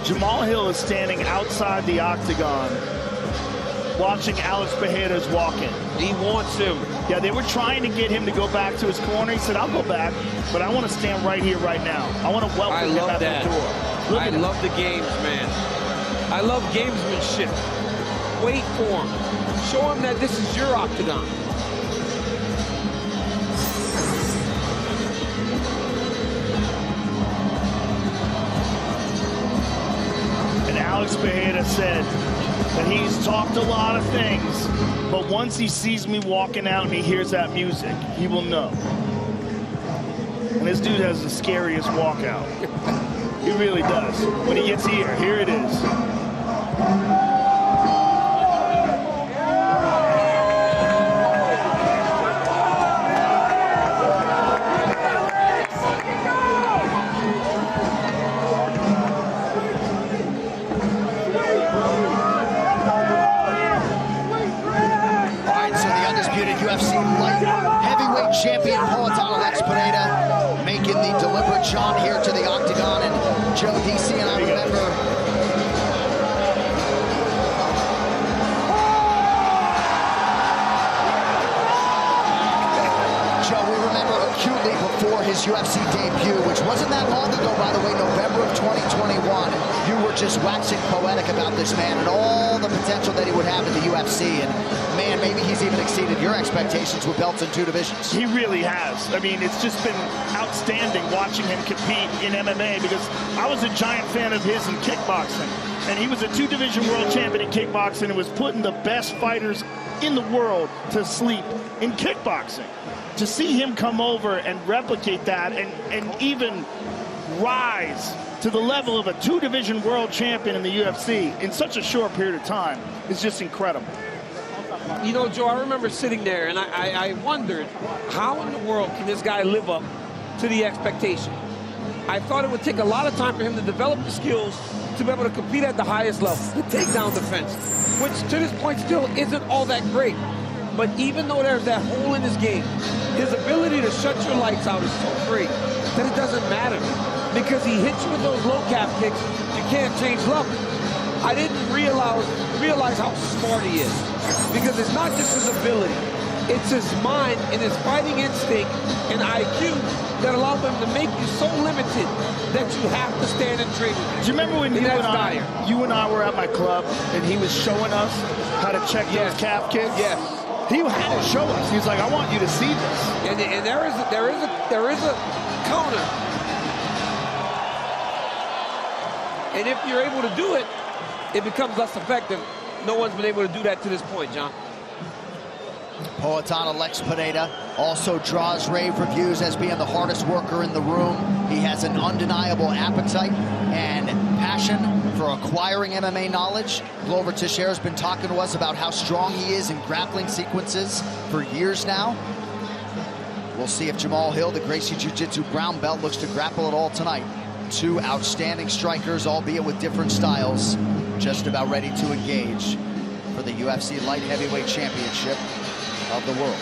Jamal Hill is standing outside the octagon watching Alex Pereira's walk-in. He wants him. Yeah, they were trying to get him to go back to his corner. He said, I'll go back, but I want to stand right here, right now. I want to welcome him at the door. I love the games, man. I love gamesmanship. Wait for him. Show him that this is your octagon. And Alex Pereira said that he's talked a lot of things, but once he sees me walking out and he hears that music, he will know. And this dude has the scariest walkout. He really does. When he gets here it is. UFC light heavyweight champion Poatan Pereira making the deliberate jaunt here to the octagon. And Joe, DC, and I remember Joe, we remember acutely before his UFC debut, which wasn't that long ago, by the way, November of 2021. You were just waxing poetic about this man and all the potential that he would have in the UFC. And man, maybe he's even exceeded your expectations with belts in 2 divisions. He really has. I mean, it's just been outstanding watching him compete in MMA, because I was a giant fan of his in kickboxing. And he was a 2-division world champion in kickboxing and was putting the best fighters in the world to sleep in kickboxing. To see him come over and replicate that and even rise to the level of a 2-division world champion in the UFC in such a short period of time is just incredible. You know, Joe, I remember sitting there and I wondered, how in the world can this guy live up to the expectation? I thought it would take a lot of time for him to develop the skills to be able to compete at the highest level, the takedown defense, which to this point still isn't all that great. But even though there's that hole in his game, his ability to shut your lights out is so great that it doesn't matter, because he hits you with those low calf kicks. You can't change level. I didn't realize how smart he is, because it's not just his ability, it's his mind and his fighting instinct and IQ that allow him to make you so limited that you have to stand and trade with him. Do you remember when you and I were at my club and he was showing us how to check those calf kicks? Yes. He had to show us. He was like, I want you to see this. And there is a counter. And if you're able to do it, it becomes less effective. No one's been able to do that to this point, John. Poatan Pereira also draws rave reviews as being the hardest worker in the room. He has an undeniable appetite and passion for acquiring MMA knowledge. Glover Teixeira has been talking to us about how strong he is in grappling sequences for years now. We'll see if Jamal Hill, the Gracie Jiu-Jitsu brown belt, looks to grapple at all tonight. 2 outstanding strikers, albeit with different styles, just about ready to engage for the UFC Light Heavyweight Championship of the world.